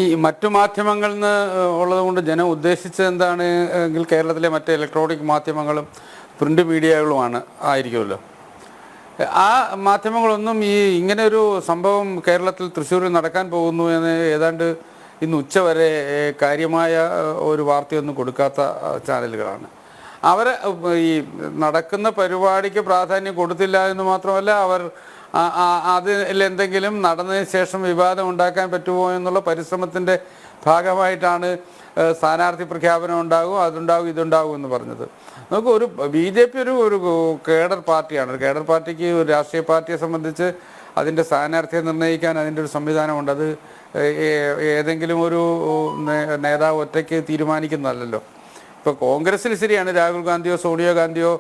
ഈ മറ്റു മാധ്യമങ്ങളിൽ നിന്ന് ഉള്ളതുകൊണ്ട് ജനം ഉദ്ദേശിച്ചത് എന്താണ് എങ്കിൽ കേരളത്തിലെ മറ്റ് ഇലക്ട്രോണിക് മാധ്യമങ്ങളും പ്രിൻ്റ് മീഡിയകളുമാണ് ആയിരിക്കുമല്ലോ. ആ മാധ്യമങ്ങളൊന്നും ഇങ്ങനെ ഒരു സംഭവം കേരളത്തിൽ തൃശ്ശൂരിൽ നടക്കാൻ പോകുന്നു എന്ന് ഏതാണ്ട് ഇന്ന് ഉച്ചവരെ കാര്യമായ ഒരു വാർത്തയൊന്നും കൊടുക്കാത്ത ചാനലുകളാണ്. അവർ ഈ നടക്കുന്ന പരിപാടിക്ക് പ്രാധാന്യം കൊടുത്തില്ല എന്ന് മാത്രമല്ല, അവർ അതിലെന്തെങ്കിലും നടന്നതിന് ശേഷം വിവാദം ഉണ്ടാക്കാൻ പറ്റുമോ എന്നുള്ള പരിശ്രമത്തിൻ്റെ ഭാഗമായിട്ടാണ് സ്ഥാനാർത്ഥി പ്രഖ്യാപനം ഉണ്ടാകും, അതുണ്ടാകും, ഇതുണ്ടാകും എന്ന് പറഞ്ഞത്. നമുക്ക് BJP ഒരു കേഡർ പാർട്ടിയാണ്. ഒരു കേഡർ പാർട്ടിക്ക് ഒരു രാഷ്ട്രീയ പാർട്ടിയെ സംബന്ധിച്ച് അതിൻ്റെ സ്ഥാനാർത്ഥിയെ നിർണ്ണയിക്കാൻ അതിൻ്റെ ഒരു സംവിധാനമുണ്ട്. അത് ഏതെങ്കിലും ഒരു നേതാവ് ഒറ്റയ്ക്ക് തീരുമാനിക്കുന്നതല്ലല്ലോ. ഇപ്പോൾ കോൺഗ്രസ്സിൽ ശരിയാണ്, രാഹുൽ ഗാന്ധിയോ സോണിയാ ഗാന്ധിയോ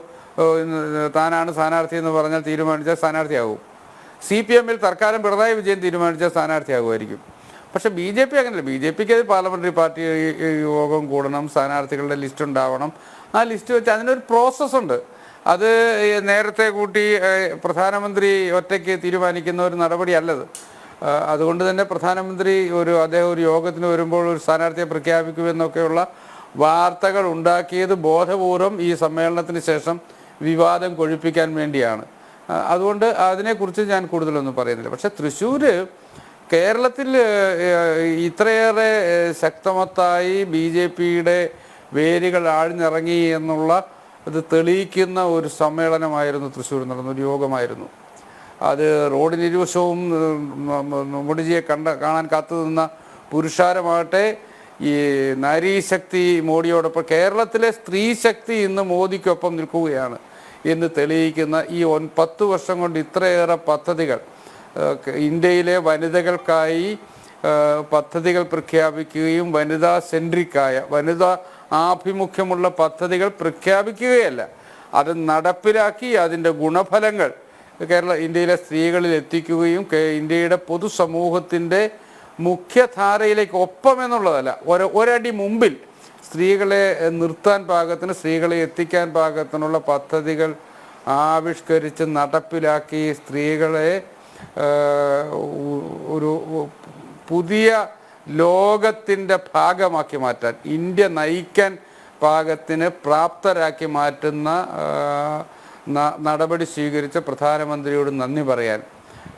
താനാണ് സ്ഥാനാർത്ഥി എന്ന് പറഞ്ഞാൽ തീരുമാനിച്ചാൽ സ്ഥാനാർത്ഥിയാകും. CPM-ൽ തൽക്കാലം പിണറായി വിജയൻ തീരുമാനിച്ചാൽ സ്ഥാനാർത്ഥിയാകുമായിരിക്കും. പക്ഷേ BJP അങ്ങനെയല്ല. BJPക്ക് അത് പാർലമെൻ്ററി പാർട്ടി യോഗം കൂടണം, സ്ഥാനാർത്ഥികളുടെ ലിസ്റ്റ് ഉണ്ടാവണം. ആ ലിസ്റ്റ് വെച്ച് അതിനൊരു പ്രോസസ്സുണ്ട്. അത് നേരത്തെ കൂട്ടി പ്രധാനമന്ത്രി ഒറ്റയ്ക്ക് തീരുമാനിക്കുന്ന ഒരു നടപടിയല്ലത്. അതുകൊണ്ട് തന്നെ പ്രധാനമന്ത്രി അദ്ദേഹം ഒരു യോഗത്തിന് വരുമ്പോൾ ഒരു സ്ഥാനാർത്ഥിയെ പ്രഖ്യാപിക്കുമെന്നൊക്കെയുള്ള വാർത്തകൾ ഉണ്ടാക്കിയത് ബോധപൂർവം ഈ സമ്മേളനത്തിന് ശേഷം വിവാദം കൊഴുപ്പിക്കാൻ വേണ്ടിയാണ്. അതുകൊണ്ട് അതിനെക്കുറിച്ച് ഞാൻ കൂടുതലൊന്നും പറയുന്നില്ല. പക്ഷെ തൃശ്ശൂർ കേരളത്തിൽ ഇത്രയേറെ ശക്തമത്തായി BJPയുടെ വേരുകൾ ആഴ്ന്നിറങ്ങി എന്നുള്ള അത് തെളിയിക്കുന്ന ഒരു സമ്മേളനമായിരുന്നു തൃശ്ശൂർ നടന്ന ഒരു യോഗമായിരുന്നു. അത് റോഡിനിരുവശവും മോഡിജിയെ കാണാൻ കാത്തു നിന്ന പുരുഷാരമാകട്ടെ, ഈ നാരീശക്തി മോഡിയോടൊപ്പം കേരളത്തിലെ സ്ത്രീശക്തി ഇന്ന് മോദിക്കൊപ്പം നിൽക്കുകയാണ് എന്ന് തെളിയിക്കുന്ന ഈ 10 വർഷം കൊണ്ട് ഇത്രയേറെ പദ്ധതികൾ ഇന്ത്യയിലെ വനിതകൾക്കായി പദ്ധതികൾ പ്രഖ്യാപിക്കുകയും വനിതാ സെൻട്രിക്കായ വനിതാ ആഭിമുഖ്യമുള്ള പദ്ധതികൾ പ്രഖ്യാപിക്കുകയല്ല, അത് നടപ്പിലാക്കി അതിൻ്റെ ഗുണഫലങ്ങൾ ഇന്ത്യയിലെ സ്ത്രീകളിൽ എത്തിക്കുകയും ഇന്ത്യയുടെ പൊതുസമൂഹത്തിൻ്റെ മുഖ്യധാരയിലേക്ക് ഒപ്പമെന്നുള്ളതല്ല, ഒരടി മുമ്പിൽ സ്ത്രീകളെ നിർത്താൻ പാകത്തിന്, സ്ത്രീകളെ എത്തിക്കാൻ പാകത്തിനുള്ള പദ്ധതികൾ ആവിഷ്കരിച്ച് നടപ്പിലാക്കി സ്ത്രീകളെ ഒരു പുതിയ ലോകത്തിൻ്റെ ഭാഗമാക്കി മാറ്റാൻ, ഇന്ത്യ നയിക്കാൻ പാകത്തിന് പ്രാപ്തരാക്കി മാറ്റുന്ന നടപടി സ്വീകരിച്ച പ്രധാനമന്ത്രിയോട് നന്ദി പറയാൻ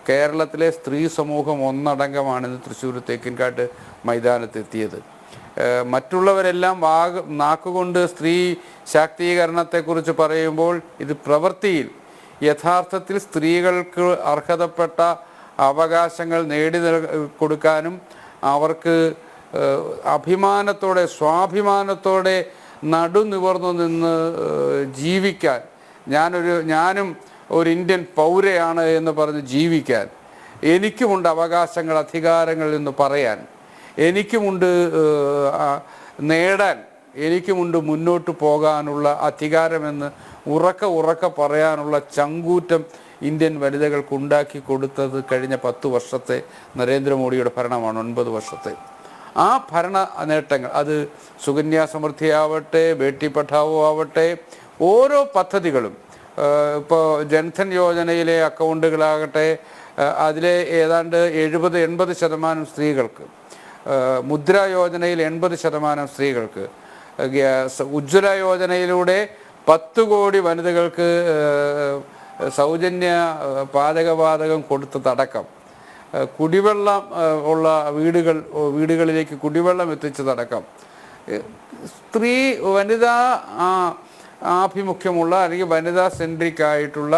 കേരളത്തിലെ സ്ത്രീ സമൂഹം ഒന്നടങ്കമാണിന്ന് തൃശ്ശൂർ തേക്കിൻകാട്ട് മൈതാനത്തെത്തിയത്. മറ്റുള്ളവരെല്ലാം നാക്കുകൊണ്ട് സ്ത്രീ ശാക്തീകരണത്തെക്കുറിച്ച് പറയുമ്പോൾ ഇത് പ്രവൃത്തിയിൽ യഥാർത്ഥത്തിൽ സ്ത്രീകൾക്ക് അർഹതപ്പെട്ട അവകാശങ്ങൾ കൊടുക്കാനും അവർക്ക് അഭിമാനത്തോടെ സ്വാഭിമാനത്തോടെ നടുനിവർന്നു നിന്ന് ജീവിക്കാൻ, ഞാനും ഒരു ഇന്ത്യൻ പൗരയാണ് എന്ന് പറഞ്ഞ് ജീവിക്കാൻ, എനിക്കുമുണ്ട് അവകാശങ്ങൾ അധികാരങ്ങൾ എന്ന് പറയാൻ, എനിക്കുമുണ്ട് നേടാൻ, എനിക്കുമുണ്ട് മുന്നോട്ട് പോകാനുള്ള അധികാരമെന്ന് ഉറക്കെ പറയാനുള്ള ചങ്കൂറ്റം ഇന്ത്യൻ വനിതകൾക്ക് ഉണ്ടാക്കി കൊടുത്തത് കഴിഞ്ഞ 10 വർഷത്തെ നരേന്ദ്രമോദിയുടെ ഭരണമാണ്. 9 വർഷത്തെ ആ ഭരണ നേട്ടങ്ങൾ, അത് സുകന്യാ സമൃദ്ധിയാവട്ടെ, ബേട്ടി പഠാവോ ആവട്ടെ, ഓരോ പദ്ധതികളും, ഇപ്പോൾ ജൻധൻ യോജനയിലെ അക്കൗണ്ടുകളാകട്ടെ, അതിലെ ഏതാണ്ട് 70-80% സ്ത്രീകൾക്ക്, മുദ്ര യോജനയിൽ 80% സ്ത്രീകൾക്ക്, ഉജ്ജ്വല യോജനയിലൂടെ 10 കോടി വനിതകൾക്ക് സൗജന്യ പാചകവാതകം കൊടുത്തതടക്കം, കുടിവെള്ളം ഉള്ള വീടുകളിലേക്ക് കുടിവെള്ളം എത്തിച്ചതടക്കം, വനിതാ ആഭിമുഖ്യമുള്ള അല്ലെങ്കിൽ വനിതാ സെൻട്രിക്കായിട്ടുള്ള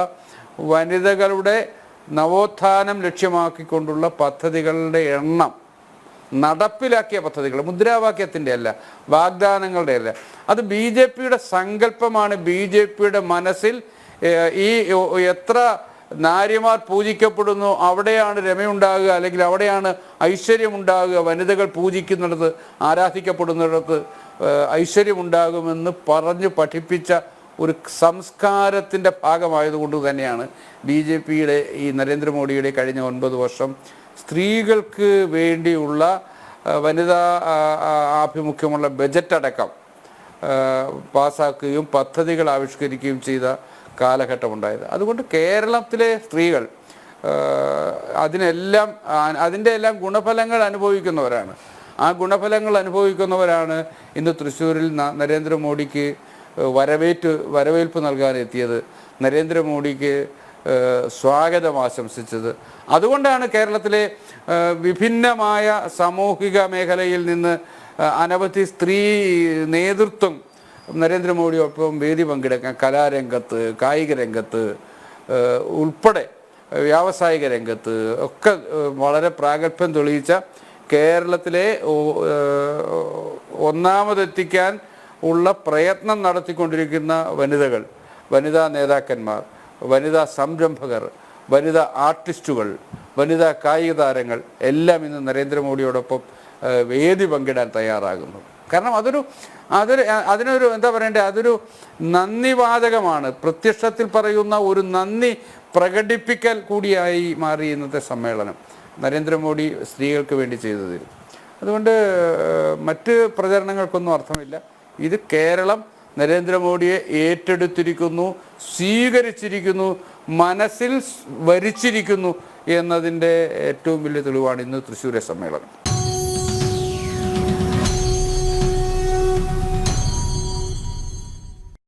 വനിതകളുടെ നവോത്ഥാനം ലക്ഷ്യമാക്കിക്കൊണ്ടുള്ള പദ്ധതികളുടെ എണ്ണം, നടപ്പിലാക്കിയ പദ്ധതികൾ, മുദ്രാവാക്യത്തിൻ്റെ അല്ല, വാഗ്ദാനങ്ങളുടെ അല്ല, അത് BJPയുടെ സങ്കല്പമാണ്. BJPയുടെ മനസ്സിൽ എത്ര നാരിമാർ പൂജിക്കപ്പെടുന്നു അവിടെയാണ് രമയുണ്ടാകുക, അല്ലെങ്കിൽ അവിടെയാണ് ഐശ്വര്യമുണ്ടാകുക, വനിതകൾ പൂജിക്കുന്നിടത്ത്, ആരാധിക്കപ്പെടുന്നിടത്ത് ഐശ്വര്യമുണ്ടാകുമെന്ന് പറഞ്ഞ് പഠിപ്പിച്ച ഒരു സംസ്കാരത്തിൻ്റെ ഭാഗമായതുകൊണ്ട് തന്നെയാണ് BJPയുടെ ഈ നരേന്ദ്രമോദിയുടെ കഴിഞ്ഞ 9 വർഷം സ്ത്രീകൾക്ക് വേണ്ടിയുള്ള വനിതാ ആഭിമുഖ്യമുള്ള ബജറ്റ് അടക്കം പാസ്സാക്കുകയും പദ്ധതികൾ ആവിഷ്കരിക്കുകയും ചെയ്ത കാലഘട്ടമുണ്ടായത്. അതുകൊണ്ട് കേരളത്തിലെ സ്ത്രീകൾ അതിൻ്റെ എല്ലാം ഗുണഫലങ്ങൾ അനുഭവിക്കുന്നവരാണ്. ആ ഗുണഫലങ്ങൾ അനുഭവിക്കുന്നവരാണ് ഇന്ന് തൃശ്ശൂരിൽ നരേന്ദ്രമോദിക്ക് വരവേൽപ്പ് നൽകാനെത്തിയത്, നരേന്ദ്രമോദിക്ക് സ്വാഗതം ആശംസിച്ചത്. അതുകൊണ്ടാണ് കേരളത്തിലെ വിഭിന്നമായ സാമൂഹിക മേഖലയിൽ നിന്ന് അനവധി സ്ത്രീ നേതൃത്വം നരേന്ദ്രമോദിയൊപ്പം വേദി പങ്കെടുക്കാൻ, കലാരംഗത്ത്, കായിക രംഗത്ത് ഉൾപ്പെടെ വ്യാവസായിക രംഗത്ത് ഒക്കെ വളരെ പ്രാഗൽഭ്യം തെളിയിച്ച കേരളത്തിലെ ഒന്നാമതെത്തിക്കാൻ ഉള്ള പ്രയത്നം നടത്തിക്കൊണ്ടിരിക്കുന്ന വനിതകൾ, വനിതാ നേതാക്കന്മാർ, വനിതാ സംരംഭകർ, വനിതാ ആർട്ടിസ്റ്റുകൾ, വനിതാ കായിക താരങ്ങൾ എല്ലാം ഇന്ന് നരേന്ദ്രമോദിയോടൊപ്പം വേദി പങ്കിടാൻ തയ്യാറാകുന്നു. കാരണം അതിനൊരു എന്താ പറയണ്ടേ, അതൊരു നന്ദിവാചകമാണ്. പ്രത്യക്ഷത്തിൽ പറയുന്ന ഒരു നന്ദി പ്രകടിപ്പിക്കൽ കൂടിയായി മാറി ഇന്നത്തെ സമ്മേളനം നരേന്ദ്രമോദി സ്ത്രീകൾക്ക് വേണ്ടി ചെയ്തതിൽ. അതുകൊണ്ട് മറ്റ് പ്രചരണങ്ങൾക്കൊന്നും അർത്ഥമില്ല. ഇത് കേരളം നരേന്ദ്രമോദിയെ ഏറ്റെടുത്തിരിക്കുന്നു, സ്വീകരിച്ചിരിക്കുന്നു, മനസ്സിൽ വരിച്ചിരിക്കുന്നു എന്നതിൻ്റെ ഏറ്റവും വലിയ തെളിവാണ് ഇന്ന് തൃശ്ശൂരെ സമ്മേളനം.